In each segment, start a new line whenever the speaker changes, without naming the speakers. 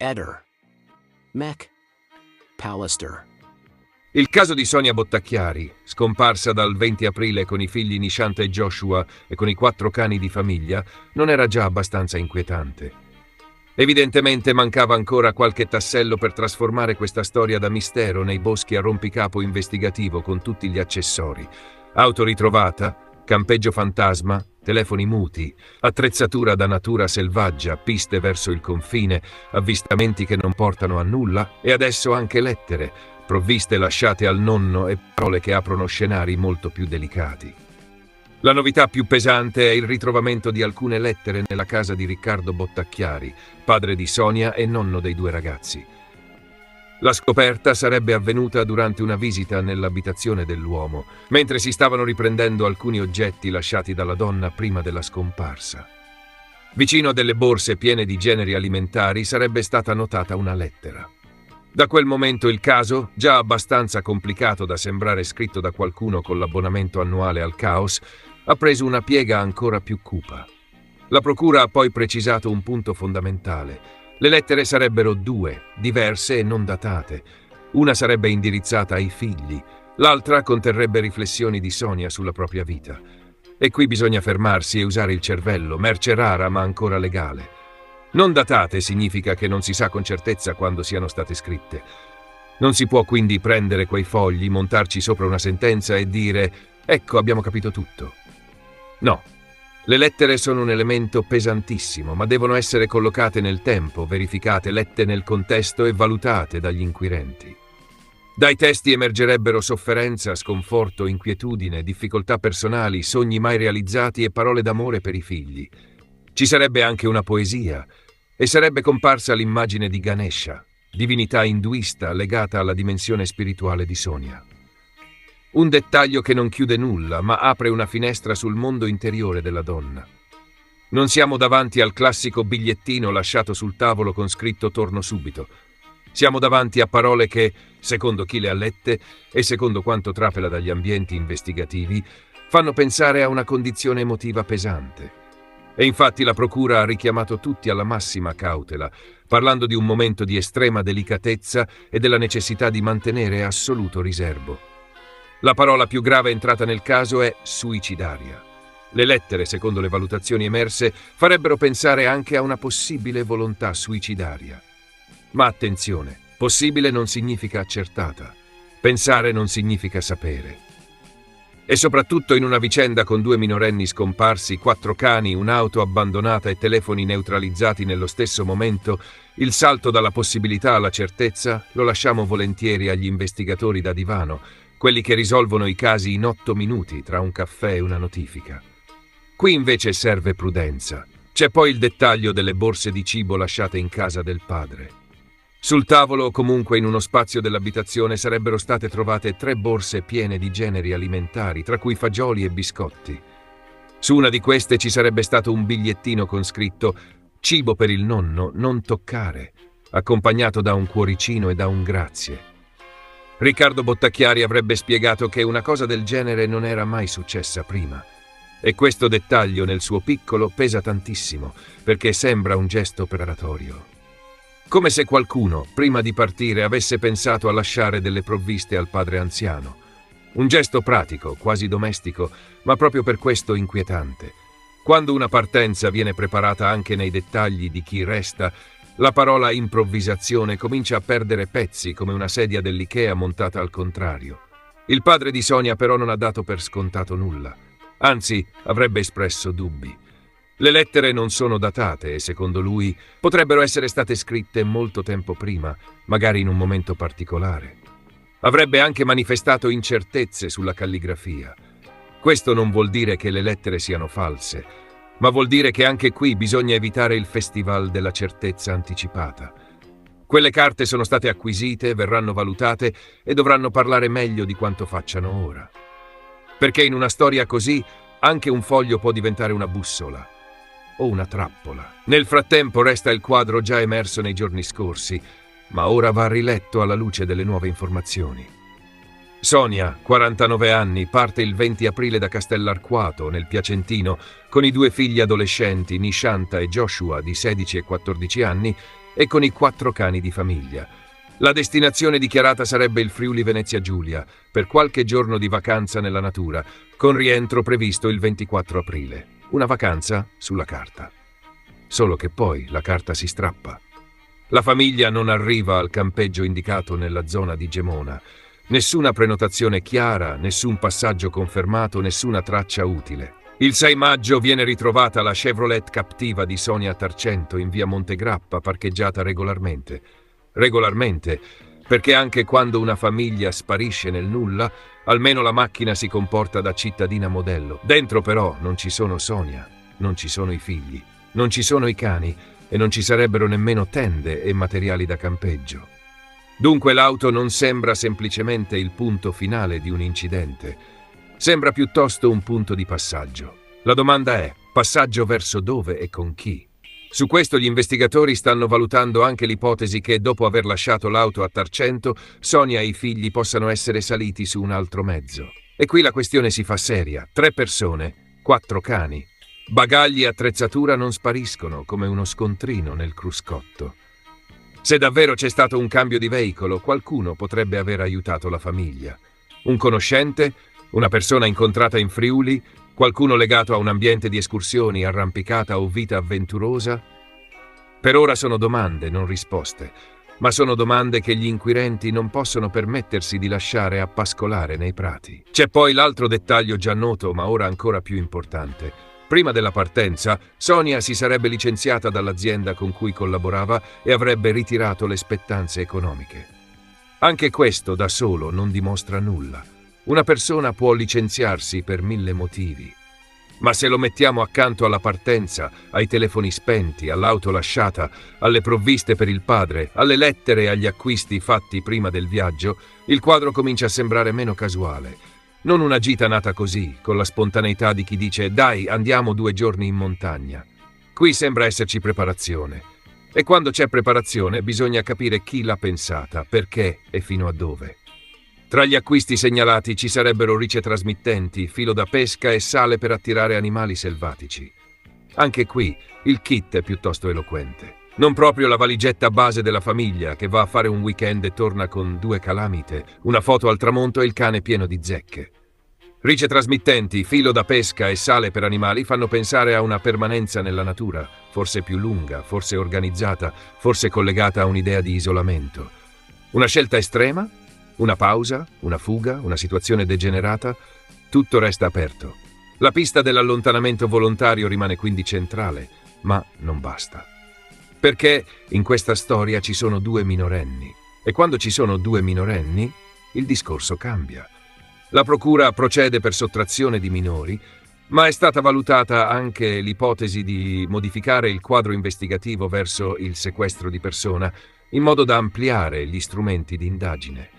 Eder. Mac. Pallister.
Il caso di Sonia Bottacchiari, scomparsa dal 20 aprile con i figli Nishanta e Joshua e con i 4 cani di famiglia, non era già abbastanza inquietante. Evidentemente mancava ancora qualche tassello per trasformare questa storia da mistero nei boschi a rompicapo investigativo con tutti gli accessori: auto ritrovata, campeggio fantasma, telefoni muti, attrezzatura da natura selvaggia, piste verso il confine, avvistamenti che non portano a nulla e adesso anche lettere, provviste lasciate al nonno e parole che aprono scenari molto più delicati. La novità più pesante è il ritrovamento di alcune lettere nella casa di Riccardo Bottacchiari, padre di Sonia e nonno dei 2 ragazzi. La scoperta sarebbe avvenuta durante una visita nell'abitazione dell'uomo, mentre si stavano riprendendo alcuni oggetti lasciati dalla donna prima della scomparsa. Vicino a delle borse piene di generi alimentari sarebbe stata notata una lettera. Da quel momento il caso, già abbastanza complicato da sembrare scritto da qualcuno con l'abbonamento annuale al Caos, ha preso una piega ancora più cupa. La procura ha poi precisato un punto fondamentale. Le lettere sarebbero 2, diverse e non datate. Una sarebbe indirizzata ai figli, l'altra conterrebbe riflessioni di Sonia sulla propria vita. E qui bisogna fermarsi e usare il cervello, merce rara ma ancora legale. Non datate significa che non si sa con certezza quando siano state scritte. Non si può quindi prendere quei fogli, montarci sopra una sentenza e dire «Ecco, abbiamo capito tutto». No, le lettere sono un elemento pesantissimo, ma devono essere collocate nel tempo, verificate, lette nel contesto e valutate dagli inquirenti. Dai testi emergerebbero sofferenza, sconforto, inquietudine, difficoltà personali, sogni mai realizzati e parole d'amore per i figli. Ci sarebbe anche una poesia e sarebbe comparsa l'immagine di Ganesha, divinità induista legata alla dimensione spirituale di Sonia. Un dettaglio che non chiude nulla, ma apre una finestra sul mondo interiore della donna. Non siamo davanti al classico bigliettino lasciato sul tavolo con scritto «Torno subito». Siamo davanti a parole che, secondo chi le ha lette e secondo quanto trapela dagli ambienti investigativi, fanno pensare a una condizione emotiva pesante. E infatti la procura ha richiamato tutti alla massima cautela, parlando di un momento di estrema delicatezza e della necessità di mantenere assoluto riserbo. La parola più grave entrata nel caso è suicidaria. Le lettere, secondo le valutazioni emerse, farebbero pensare anche a una possibile volontà suicidaria. Ma attenzione, possibile non significa accertata. Pensare non significa sapere. E soprattutto in una vicenda con 2 minorenni scomparsi, 4 cani, un'auto abbandonata e telefoni neutralizzati nello stesso momento, il salto dalla possibilità alla certezza lo lasciamo volentieri agli investigatori da divano, quelli che risolvono i casi in 8 minuti tra un caffè e una notifica. Qui invece serve prudenza. C'è poi il dettaglio delle borse di cibo lasciate in casa del padre. Sul tavolo o comunque in uno spazio dell'abitazione sarebbero state trovate 3 borse piene di generi alimentari, tra cui fagioli e biscotti. Su una di queste ci sarebbe stato un bigliettino con scritto «Cibo per il nonno, non toccare», accompagnato da un cuoricino e da un grazie. Riccardo Bottacchiari avrebbe spiegato che una cosa del genere non era mai successa prima. E questo dettaglio nel suo piccolo pesa tantissimo, perché sembra un gesto preparatorio. Come se qualcuno, prima di partire, avesse pensato a lasciare delle provviste al padre anziano. Un gesto pratico, quasi domestico, ma proprio per questo inquietante. Quando una partenza viene preparata anche nei dettagli di chi resta, la parola improvvisazione comincia a perdere pezzi come una sedia dell'Ikea montata al contrario. Il padre di Sonia però non ha dato per scontato nulla. Anzi, avrebbe espresso dubbi. Le lettere non sono datate e, secondo lui, potrebbero essere state scritte molto tempo prima, magari in un momento particolare. Avrebbe anche manifestato incertezze sulla calligrafia. Questo non vuol dire che le lettere siano false, ma vuol dire che anche qui bisogna evitare il festival della certezza anticipata. Quelle carte sono state acquisite, verranno valutate e dovranno parlare meglio di quanto facciano ora. Perché in una storia così anche un foglio può diventare una bussola o una trappola. Nel frattempo resta il quadro già emerso nei giorni scorsi, ma ora va riletto alla luce delle nuove informazioni. Sonia, 49 anni, parte il 20 aprile da Castellarquato, nel Piacentino, con i 2 figli adolescenti, Nishanta e Joshua, di 16 e 14 anni, e con i 4 cani di famiglia. La destinazione dichiarata sarebbe il Friuli Venezia Giulia, per qualche giorno di vacanza nella natura, con rientro previsto il 24 aprile. Una vacanza sulla carta. Solo che poi la carta si strappa. La famiglia non arriva al campeggio indicato nella zona di Gemona. Nessuna prenotazione chiara, nessun passaggio confermato, nessuna traccia utile. Il 6 maggio viene ritrovata la Chevrolet Captiva di Sonia Tarcento in via Montegrappa, parcheggiata regolarmente. Regolarmente, perché anche quando una famiglia sparisce nel nulla, almeno la macchina si comporta da cittadina modello. Dentro però non ci sono Sonia, non ci sono i figli, non ci sono i cani e non ci sarebbero nemmeno tende e materiali da campeggio. Dunque l'auto non sembra semplicemente il punto finale di un incidente, sembra piuttosto un punto di passaggio. La domanda è: passaggio verso dove e con chi? Su questo gli investigatori stanno valutando anche l'ipotesi che, dopo aver lasciato l'auto a Tarcento, Sonia e i figli possano essere saliti su un altro mezzo. E qui la questione si fa seria. 3 persone, 4 cani. Bagagli e attrezzatura non spariscono come uno scontrino nel cruscotto. Se davvero c'è stato un cambio di veicolo, qualcuno potrebbe aver aiutato la famiglia. Un conoscente? Una persona incontrata in Friuli? Qualcuno legato a un ambiente di escursioni, arrampicata o vita avventurosa? Per ora sono domande, non risposte, ma sono domande che gli inquirenti non possono permettersi di lasciare appascolare nei prati. C'è poi l'altro dettaglio già noto, ma ora ancora più importante. Prima della partenza, Sonia si sarebbe licenziata dall'azienda con cui collaborava e avrebbe ritirato le spettanze economiche. Anche questo da solo non dimostra nulla. Una persona può licenziarsi per 1000 motivi, ma se lo mettiamo accanto alla partenza, ai telefoni spenti, all'auto lasciata, alle provviste per il padre, alle lettere e agli acquisti fatti prima del viaggio, il quadro comincia a sembrare meno casuale. Non una gita nata così, con la spontaneità di chi dice «Dai, andiamo 2 giorni in montagna». Qui sembra esserci preparazione. E quando c'è preparazione bisogna capire chi l'ha pensata, perché e fino a dove. Tra gli acquisti segnalati ci sarebbero ricetrasmittenti, filo da pesca e sale per attirare animali selvatici. Anche qui il kit è piuttosto eloquente. Non proprio la valigetta base della famiglia che va a fare un weekend e torna con 2 calamite, una foto al tramonto e il cane pieno di zecche. Ricetrasmittenti, filo da pesca e sale per animali fanno pensare a una permanenza nella natura, forse più lunga, forse organizzata, forse collegata a un'idea di isolamento. Una scelta estrema? Una pausa? Una fuga? Una situazione degenerata? Tutto resta aperto. La pista dell'allontanamento volontario rimane quindi centrale, ma non basta. Perché in questa storia ci sono 2 minorenni, e quando ci sono 2 minorenni, il discorso cambia. La procura procede per sottrazione di minori, ma è stata valutata anche l'ipotesi di modificare il quadro investigativo verso il sequestro di persona, in modo da ampliare gli strumenti di indagine.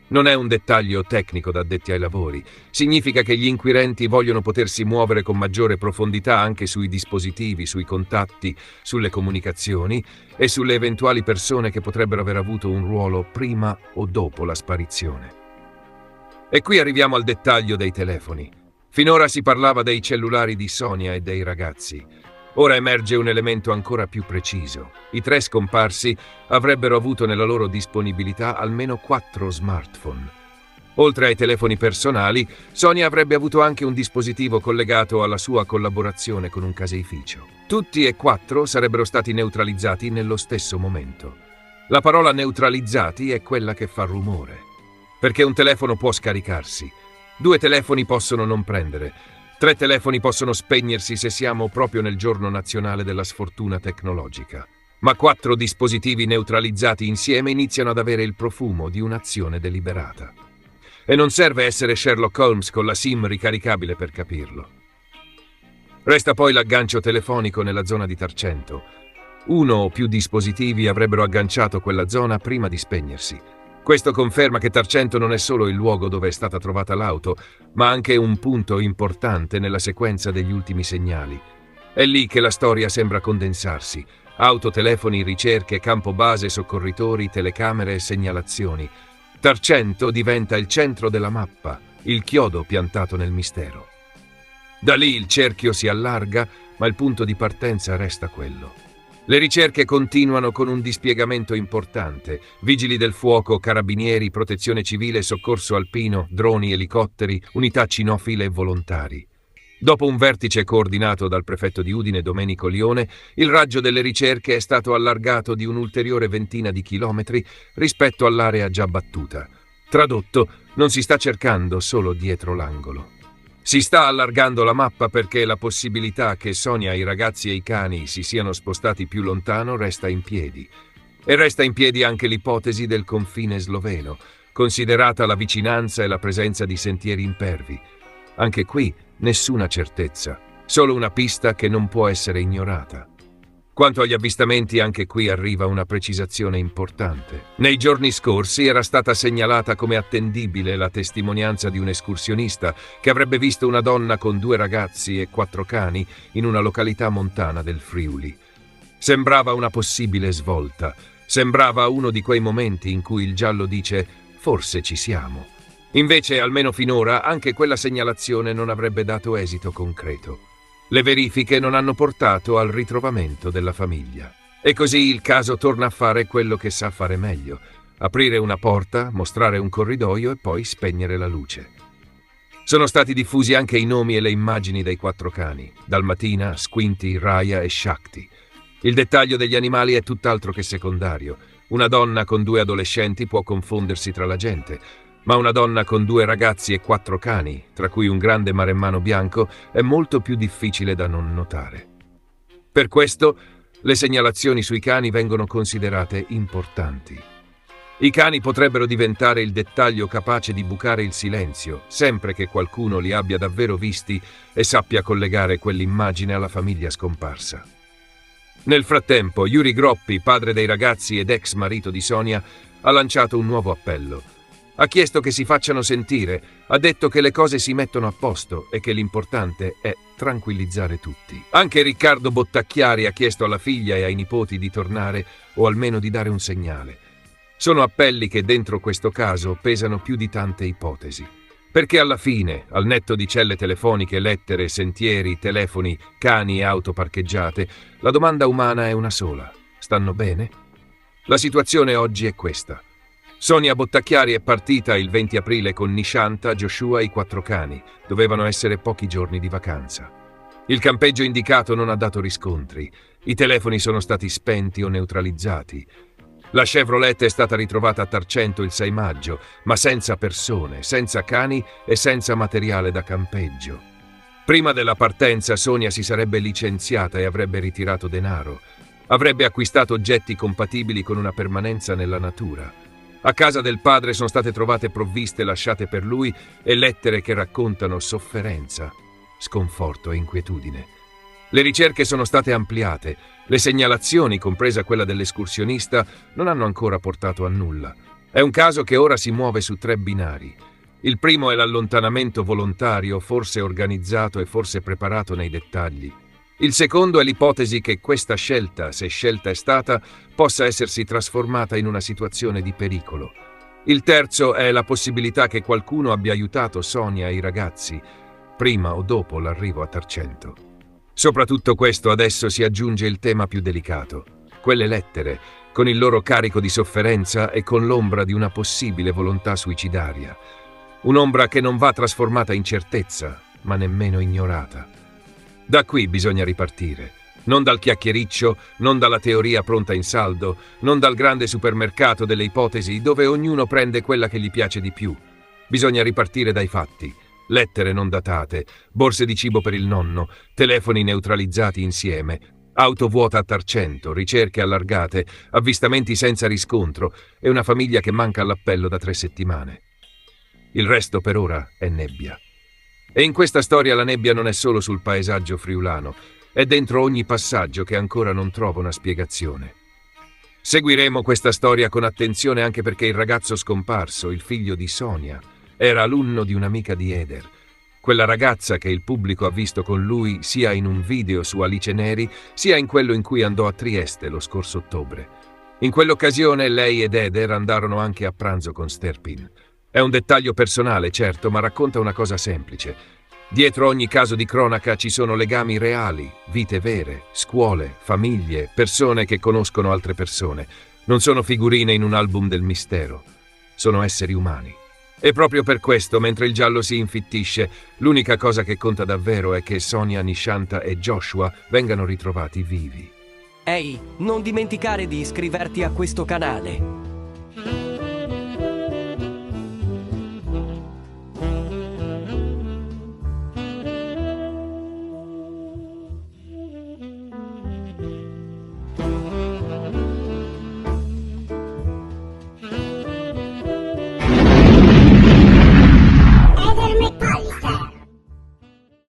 Non è un dettaglio tecnico da addetti ai lavori, significa che gli inquirenti vogliono potersi muovere con maggiore profondità anche sui dispositivi, sui contatti, sulle comunicazioni e sulle eventuali persone che potrebbero aver avuto un ruolo prima o dopo la sparizione. E qui arriviamo al dettaglio dei telefoni. Finora si parlava dei cellulari di Sonia e dei ragazzi. Ora emerge un elemento ancora più preciso. I 3 scomparsi avrebbero avuto nella loro disponibilità almeno 4 smartphone. Oltre ai telefoni personali, Sonia avrebbe avuto anche un dispositivo collegato alla sua collaborazione con un caseificio. Tutti e 4 sarebbero stati neutralizzati nello stesso momento. La parola neutralizzati è quella che fa rumore. Perché un telefono può scaricarsi, 2 telefoni possono non prendere, 3 telefoni possono spegnersi se siamo proprio nel giorno nazionale della sfortuna tecnologica. Ma 4 dispositivi neutralizzati insieme iniziano ad avere il profumo di un'azione deliberata. E non serve essere Sherlock Holmes con la SIM ricaricabile per capirlo. Resta poi l'aggancio telefonico nella zona di Tarcento. 1 o più dispositivi avrebbero agganciato quella zona prima di spegnersi. Questo conferma che Tarcento non è solo il luogo dove è stata trovata l'auto, ma anche un punto importante nella sequenza degli ultimi segnali. È lì che la storia sembra condensarsi. Auto, telefoni, ricerche, campo base, soccorritori, telecamere e segnalazioni. Tarcento diventa il centro della mappa, il chiodo piantato nel mistero. Da lì il cerchio si allarga, ma il punto di partenza resta quello. Le ricerche continuano con un dispiegamento importante. Vigili del fuoco, carabinieri, protezione civile, soccorso alpino, droni, elicotteri, unità cinofile e volontari. Dopo un vertice coordinato dal prefetto di Udine Domenico Lione, il raggio delle ricerche è stato allargato di un'ulteriore ventina di chilometri rispetto all'area già battuta. Tradotto, non si sta cercando solo dietro l'angolo. Si sta allargando la mappa perché la possibilità che Sonia, i ragazzi e i cani si siano spostati più lontano resta in piedi. E resta in piedi anche l'ipotesi del confine sloveno, considerata la vicinanza e la presenza di sentieri impervi. Anche qui nessuna certezza, solo una pista che non può essere ignorata. Quanto agli avvistamenti, anche qui arriva una precisazione importante. Nei giorni scorsi era stata segnalata come attendibile la testimonianza di un escursionista che avrebbe visto una donna con 2 ragazzi e 4 cani in una località montana del Friuli. Sembrava una possibile svolta, sembrava uno di quei momenti in cui il giallo dice «forse ci siamo». Invece, almeno finora, anche quella segnalazione non avrebbe dato esito concreto. Le verifiche non hanno portato al ritrovamento della famiglia. E così il caso torna a fare quello che sa fare meglio: aprire una porta, mostrare un corridoio e poi spegnere la luce. Sono stati diffusi anche i nomi e le immagini dei 4 cani: Dalmatina, Squinty, Raya e Shakti. Il dettaglio degli animali è tutt'altro che secondario. Una donna con 2 adolescenti può confondersi tra la gente, ma una donna con 2 ragazzi e 4 cani, tra cui un grande maremmano bianco, è molto più difficile da non notare. Per questo, le segnalazioni sui cani vengono considerate importanti. I cani potrebbero diventare il dettaglio capace di bucare il silenzio, sempre che qualcuno li abbia davvero visti e sappia collegare quell'immagine alla famiglia scomparsa. Nel frattempo, Yuri Groppi, padre dei ragazzi ed ex marito di Sonia, ha lanciato un nuovo appello. Ha chiesto che si facciano sentire, ha detto che le cose si mettono a posto e che l'importante è tranquillizzare tutti. Anche Riccardo Bottacchiari ha chiesto alla figlia e ai nipoti di tornare o almeno di dare un segnale. Sono appelli che dentro questo caso pesano più di tante ipotesi. Perché alla fine, al netto di celle telefoniche, lettere, sentieri, telefoni, cani e auto parcheggiate, la domanda umana è una sola: stanno bene? La situazione oggi è questa. Sonia Bottacchiari è partita il 20 aprile con Nishanta, Joshua e i 4 cani. Dovevano essere pochi giorni di vacanza. Il campeggio indicato non ha dato riscontri. I telefoni sono stati spenti o neutralizzati. La Chevrolet è stata ritrovata a Tarcento il 6 maggio, ma senza persone, senza cani e senza materiale da campeggio. Prima della partenza Sonia si sarebbe licenziata e avrebbe ritirato denaro. Avrebbe acquistato oggetti compatibili con una permanenza nella natura. A casa del padre sono state trovate provviste lasciate per lui e lettere che raccontano sofferenza, sconforto e inquietudine. Le ricerche sono state ampliate, le segnalazioni, compresa quella dell'escursionista, non hanno ancora portato a nulla. È un caso che ora si muove su 3 binari. Il primo è l'allontanamento volontario, forse organizzato e forse preparato nei dettagli. Il secondo è l'ipotesi che questa scelta, se scelta è stata, possa essersi trasformata in una situazione di pericolo. Il terzo è la possibilità che qualcuno abbia aiutato Sonia e i ragazzi, prima o dopo l'arrivo a Tarcento. Sopra tutto questo adesso si aggiunge il tema più delicato: quelle lettere, con il loro carico di sofferenza e con l'ombra di una possibile volontà suicidaria. Un'ombra che non va trasformata in certezza, ma nemmeno ignorata. Da qui bisogna ripartire. Non dal chiacchiericcio, non dalla teoria pronta in saldo, non dal grande supermercato delle ipotesi dove ognuno prende quella che gli piace di più. Bisogna ripartire dai fatti. Lettere non datate, borse di cibo per il nonno, telefoni neutralizzati insieme, auto vuota a Tarcento, ricerche allargate, avvistamenti senza riscontro e una famiglia che manca all'appello da 3 settimane. Il resto per ora è nebbia. E in questa storia la nebbia non è solo sul paesaggio friulano, è dentro ogni passaggio che ancora non trova una spiegazione. Seguiremo questa storia con attenzione anche perché il ragazzo scomparso, il figlio di Sonia, era alunno di un'amica di Eder, quella ragazza che il pubblico ha visto con lui sia in un video su Alice Neri, sia in quello in cui andò a Trieste lo scorso ottobre. In quell'occasione lei ed Eder andarono anche a pranzo con Sterpin. È un dettaglio personale, certo, ma racconta una cosa semplice. Dietro ogni caso di cronaca ci sono legami reali, vite vere, scuole, famiglie, persone che conoscono altre persone. Non sono figurine in un album del mistero. Sono esseri umani. E proprio per questo, mentre il giallo si infittisce, l'unica cosa che conta davvero è che Sonia, Nishanta e Joshua vengano ritrovati vivi.
Ehi, non dimenticare di iscriverti a questo canale.